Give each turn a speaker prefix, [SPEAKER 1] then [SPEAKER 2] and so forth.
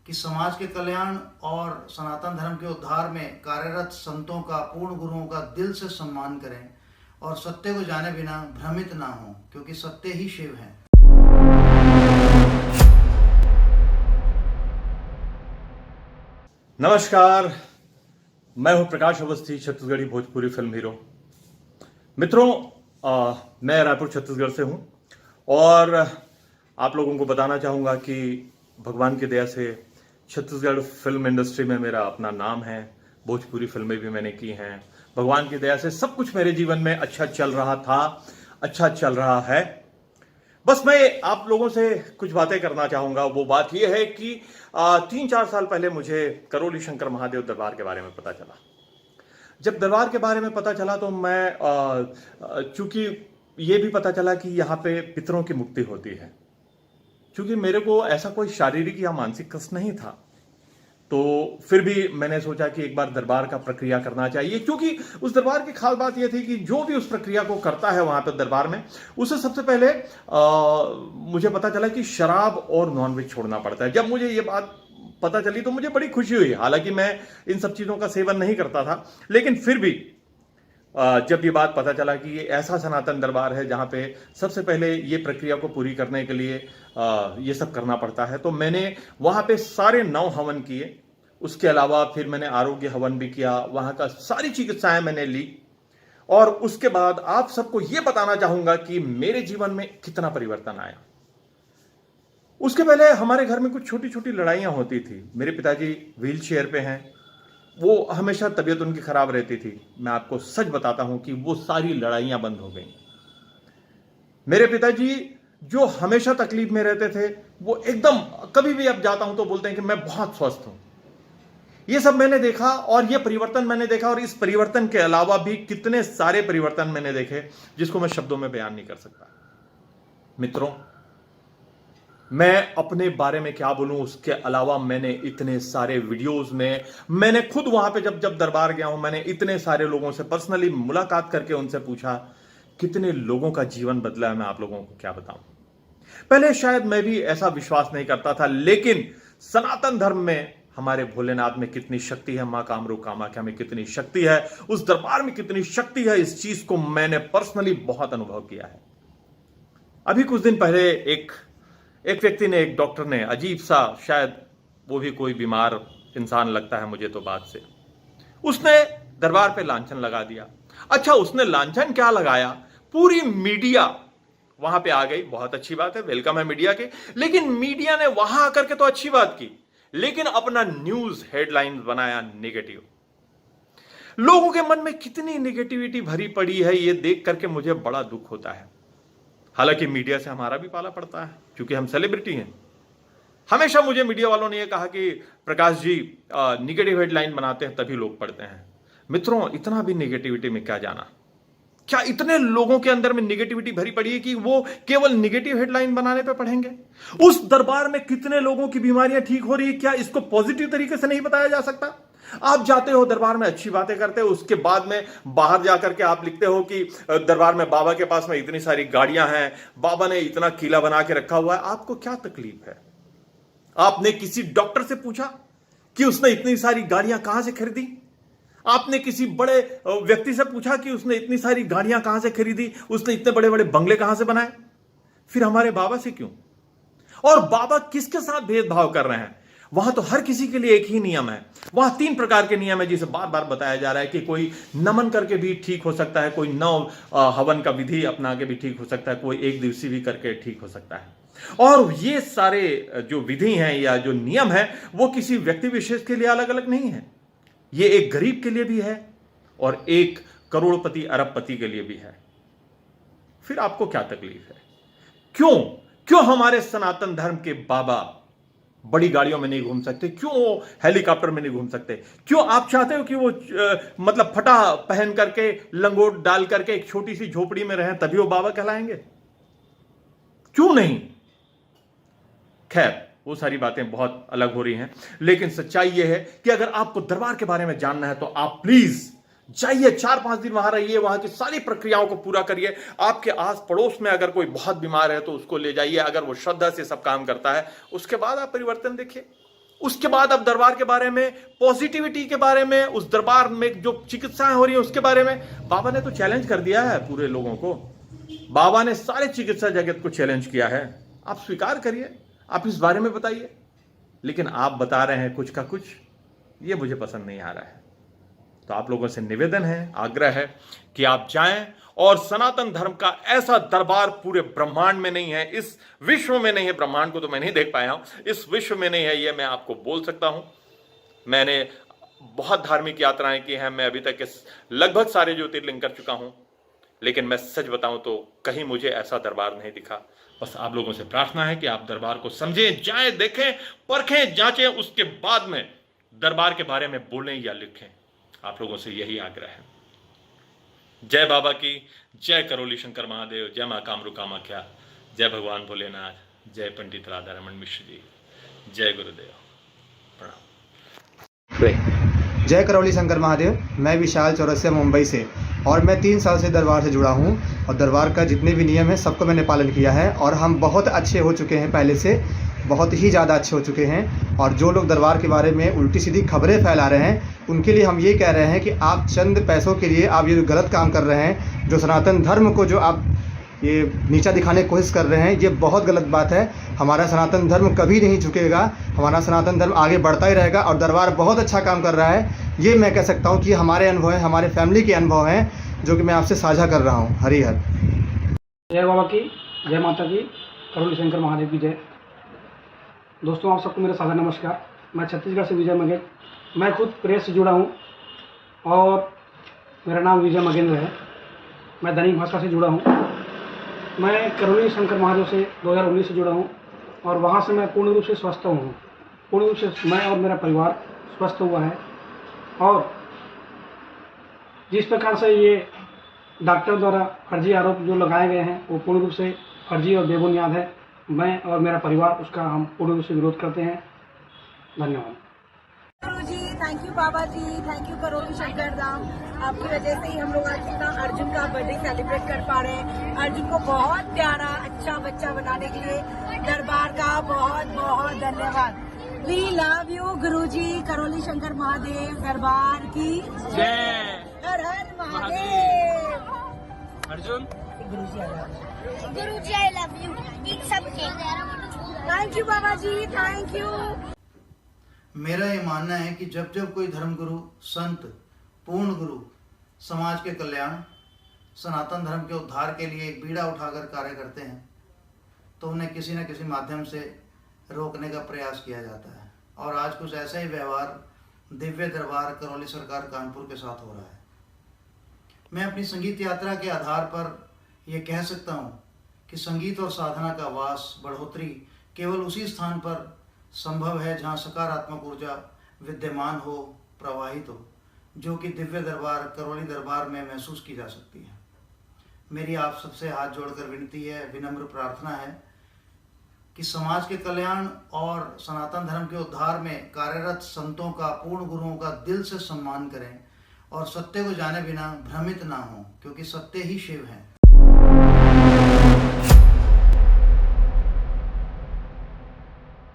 [SPEAKER 1] कि समाज के कल्याण और सनातन धर्म के उद्धार में कार्यरत संतों का, पूर्ण गुरुओं का दिल से सम्मान करें और सत्य को जाने बिना भ्रमित ना हों, क्योंकि सत्य ही शिव है।
[SPEAKER 2] नमस्कार, मैं हूं प्रकाश अवस्थी, छत्तीसगढ़ी भोजपुरी फिल्म हीरो। मित्रों, मैं रायपुर छत्तीसगढ़ से हूं और आप लोगों को बताना चाहूंगा कि भगवान की दया से छत्तीसगढ़ फिल्म इंडस्ट्री में मेरा अपना नाम है। भोजपुरी फिल्में भी मैंने की हैं। भगवान की दया से सब कुछ मेरे जीवन में अच्छा चल रहा था, अच्छा चल रहा है। बस मैं आप लोगों से कुछ बातें करना चाहूंगा। वो बात यह है कि 3-4 साल पहले मुझे करौली शंकर महादेव दरबार के बारे में पता चला। जब दरबार के बारे में पता चला तो मैं चूंकि ये भी पता चला कि यहाँ पे पितरों की मुक्ति होती है। चूंकि मेरे को ऐसा कोई शारीरिक या मानसिक कष्ट नहीं था, तो फिर भी मैंने सोचा कि एक बार दरबार का प्रक्रिया करना चाहिए। क्योंकि उस दरबार की खास बात यह थी कि जो भी उस प्रक्रिया को करता है वहां पर दरबार में, उससे सबसे पहले मुझे पता चला कि शराब और नॉनवेज छोड़ना पड़ता है। जब मुझे ये बात पता चली तो मुझे बड़ी खुशी हुई। हालांकि मैं इन सब चीजों का सेवन नहीं करता था, लेकिन फिर भी जब ये बात पता चला कि ये ऐसा सनातन दरबार है जहां पे सबसे पहले ये प्रक्रिया को पूरी करने के लिए ये सब करना पड़ता है, तो मैंने वहां पे सारे 9 हवन किए। उसके अलावा फिर मैंने आरोग्य हवन भी किया, वहां का सारी चिकित्साएं मैंने ली। और उसके बाद आप सबको ये बताना चाहूंगा कि मेरे जीवन में कितना परिवर्तन आया। उसके पहले हमारे घर में कुछ छोटी छोटी लड़ाइयां होती थी। मेरे पिताजी व्हील चेयर पे हैं, वो हमेशा तबीयत उनकी खराब रहती थी। मैं आपको सच बताता हूं कि वो सारी लड़ाइयां बंद हो गई। मेरे पिताजी जो हमेशा तकलीफ में रहते थे, वो एकदम, कभी भी अब जाता हूं तो बोलते हैं कि मैं बहुत स्वस्थ हूं। ये सब मैंने देखा और ये परिवर्तन मैंने देखा। और इस परिवर्तन के अलावा भी कितने सारे परिवर्तन मैंने देखे जिसको मैं शब्दों में बयान नहीं कर सकता। मित्रों, मैं अपने बारे में क्या बोलूं, उसके अलावा मैंने इतने सारे वीडियोस में, मैंने खुद वहां पे जब दरबार गया हूं, मैंने इतने सारे लोगों से पर्सनली मुलाकात करके उनसे पूछा, कितने लोगों का जीवन बदला है। मैं आप लोगों को क्या बताऊं। पहले शायद मैं भी ऐसा विश्वास नहीं करता था, लेकिन सनातन धर्म में हमारे भोलेनाथ में कितनी शक्ति है, मां कामरू कामाख्या में कितनी शक्ति है, उस दरबार में कितनी शक्ति है, इस चीज को मैंने पर्सनली बहुत अनुभव किया है। अभी कुछ दिन पहले एक व्यक्ति ने, एक डॉक्टर ने, अजीब सा, शायद वो भी कोई बीमार इंसान लगता है मुझे तो बात से, उसने दरबार पे लांछन लगा दिया। अच्छा, उसने लांछन क्या लगाया, पूरी मीडिया वहां पे आ गई। बहुत अच्छी बात है, वेलकम है मीडिया के। लेकिन मीडिया ने वहां आकर के तो अच्छी बात की, लेकिन अपना न्यूज हेडलाइंस बनाया नेगेटिव। लोगों के मन में कितनी नेगेटिविटी भरी पड़ी है, ये देख करके मुझे बड़ा दुख होता है। हालांकि मीडिया से हमारा भी पाला पड़ता है, क्योंकि हम सेलिब्रिटी हैं। हमेशा मुझे मीडिया वालों ने यह कहा कि प्रकाश जी नेगेटिव हेडलाइन बनाते हैं तभी लोग पढ़ते हैं। मित्रों, इतना भी नेगेटिविटी में क्या जाना। क्या इतने लोगों के अंदर में नेगेटिविटी भरी पड़ी है कि वो केवल नेगेटिव हेडलाइन बनाने पे पढ़ेंगे? उस दरबार में कितने लोगों की बीमारियां ठीक हो रही है, क्या इसको पॉजिटिव तरीके से नहीं बताया जा सकता? आप जाते हो दरबार में, अच्छी बातें करते हो, उसके बाद में बाहर जाकर के आप लिखते हो कि दरबार में बाबा के पास में इतनी सारी गाड़ियां हैं, बाबा ने इतना किला बना के रखा हुआ है। आपको क्या तकलीफ है? आपने किसी डॉक्टर से पूछा कि उसने इतनी सारी गाड़ियां कहां से खरीदी? आपने किसी बड़े व्यक्ति से पूछा कि उसने इतनी सारी गाड़ियां कहां से खरीदी, उसने इतने बड़े बड़े बंगले कहां से बनाए? फिर हमारे बाबा से क्यों? और बाबा किसके साथ भेदभाव कर रहे हैं? वहां तो हर किसी के लिए एक ही नियम है। वहां 3 प्रकार के नियम है, जिसे बार बार बताया जा रहा है कि कोई नमन करके भी ठीक हो सकता है, कोई 9 हवन का विधि अपना के भी ठीक हो सकता है, कोई 1 दिवसीय भी करके ठीक हो सकता है। और ये सारे जो विधि हैं या जो नियम है, वो किसी व्यक्ति विशेष के लिए अलग अलग नहीं है। ये एक गरीब के लिए भी है और एक करोड़पति अरबपति के लिए भी है। फिर आपको क्या तकलीफ है? क्यों हमारे सनातन धर्म के बाबा बड़ी गाड़ियों में नहीं घूम सकते? क्यों वो हेलीकॉप्टर में नहीं घूम सकते? क्यों आप चाहते हो कि वो मतलब फटा पहन करके, लंगोट डाल करके एक छोटी सी झोपड़ी में रहें तभी वो बाबा कहलाएंगे? क्यों नहीं? खैर, वो सारी बातें बहुत अलग हो रही हैं, लेकिन सच्चाई यह है कि अगर आपको दरबार के बारे में जानना है तो आप प्लीज जाइए, 4-5 दिन वहां रहिए, वहां की सारी प्रक्रियाओं को पूरा करिए। आपके आस पड़ोस में अगर कोई बहुत बीमार है तो उसको ले जाइए, अगर वो श्रद्धा से सब काम करता है, उसके बाद आप परिवर्तन देखिए। उसके बाद अब दरबार के बारे में, पॉजिटिविटी के बारे में, उस दरबार में जो चिकित्साएं हो रही हैं उसके बारे में बाबा ने तो चैलेंज कर दिया है पूरे लोगों को। बाबा ने सारे चिकित्सा जगत को चैलेंज किया है। आप स्वीकार करिए, आप इस बारे में बताइए। लेकिन आप बता रहे हैं कुछ का कुछ, ये मुझे पसंद नहीं आ रहा है। तो आप लोगों से निवेदन है, आग्रह है कि आप जाएं और सनातन धर्म का ऐसा दरबार पूरे ब्रह्मांड में नहीं है, इस विश्व में नहीं है। ब्रह्मांड को तो मैं नहीं देख पाया हूं, इस विश्व में नहीं है, ये मैं आपको बोल सकता हूं। मैंने बहुत धार्मिक यात्राएं की हैं, मैं अभी तक इस लगभग सारे ज्योतिर्लिंग कर चुका हूं, लेकिन मैं सच बताऊं तो कहीं मुझे ऐसा दरबार नहीं दिखा। बस आप लोगों से प्रार्थना है कि आप दरबार को समझें, जाएं, देखें, परखें, जांचें, उसके बाद में दरबार के बारे में बोलें या लिखें। आप लोगों से यही आग्रह है। जय बाबा की, जय करौली शंकर महादेव, जय मां कामरू कामाख्या, जय भगवान भोलेनाथ, जय पंडित राधा रमन मिश्र जी, जय गुरुदेव, प्रणाम।
[SPEAKER 3] जय करौली शंकर महादेव। मैं विशाल चौरसिया मुंबई से, और मैं 3 साल से दरबार से जुड़ा हूँ, और दरबार का जितने भी नियम हैं सबको मैंने पालन किया है, और हम बहुत अच्छे हो चुके हैं, पहले से बहुत ही ज़्यादा अच्छे हो चुके हैं। और जो लोग दरबार के बारे में उल्टी सीधी खबरें फैला रहे हैं, उनके लिए हम ये कह रहे हैं कि आप चंद पैसों के लिए आप ये जो गलत काम कर रहे हैं, जो सनातन धर्म को जो आप ये नीचा दिखाने की कोशिश कर रहे हैं, ये बहुत गलत बात है। हमारा सनातन धर्म कभी नहीं झुकेगा, हमारा सनातन धर्म आगे बढ़ता ही रहेगा, और दरबार बहुत अच्छा काम कर रहा है। ये मैं कह सकता हूँ कि हमारे अनुभव हैं, हमारे फैमिली के अनुभव हैं, जो कि मैं आपसे साझा कर रहा हूँ। हरि हर।
[SPEAKER 4] जय बाबा की, जय माता की, करौली शंकर महादेव की जय। दोस्तों, आप सबको मेरा सादर नमस्कार। मैं छत्तीसगढ़ से विजय मगेल। मैं खुद प्रेस से जुड़ा हूँ और मेरा नाम विजय मगेंद्र है। मैं दैनिक भास्कर से जुड़ा हूँ। मैं करौली शंकर महादेव से 2019 से जुड़ा हूँ, और वहाँ से मैं पूर्ण रूप से स्वस्थ हूँ। पूर्ण रूप से मैं और मेरा परिवार स्वस्थ हुआ है। और जिस प्रकार से ये डॉक्टर द्वारा फर्जी आरोप जो लगाए गए हैं, वो पूर्ण रूप से फर्जी और बेबुनियाद है। मैं और मेरा परिवार उसका हम पूर्ण रूप से विरोध करते हैं। धन्यवाद।
[SPEAKER 5] Guru ji, thank you Baba ji, thank you Karauli Shankar Dham. आपकी वजह से ही हम लोग आज इतना अर्जुन का बर्थडे सेलिब्रेट कर पा रहे हैं। अर्जुन को बहुत प्यारा अच्छा बच्चा बनाने के लिए दरबार का बहुत बहुत धन्यवाद। वी लव यू गुरु जी। करौली शंकर महादेव दरबार की जय। हर हर महादेव।
[SPEAKER 4] अर्जुन,
[SPEAKER 5] गुरु जी
[SPEAKER 6] आई लव यू। ईट सबके।
[SPEAKER 5] Thank you Baba ji, thank you.
[SPEAKER 1] मेरा ये मानना है कि जब जब कोई धर्मगुरु, संत, पूर्ण गुरु समाज के कल्याण, सनातन धर्म के उद्धार के लिए एक बीड़ा उठाकर कार्य करते हैं, तो उन्हें किसी न किसी माध्यम से रोकने का प्रयास किया जाता है। और आज कुछ ऐसा ही व्यवहार दिव्य दरबार करौली सरकार कानपुर के साथ हो रहा है। मैं अपनी संगीत यात्रा के आधार पर यह कह सकता हूँ कि संगीत और साधना का वास, बढ़ोतरी केवल उसी स्थान पर संभव है जहाँ सकारात्मक ऊर्जा विद्यमान हो, प्रवाहित हो, जो कि दिव्य दरबार करौली दरबार में महसूस की जा सकती है। मेरी आप सबसे हाथ जोड़कर विनती है, विनम्र प्रार्थना है कि समाज के कल्याण और सनातन धर्म के उद्धार में कार्यरत संतों का, पूर्ण गुरुओं का दिल से सम्मान करें, और सत्य को जाने बिना भ्रमित ना हो, क्योंकि सत्य ही शिव है।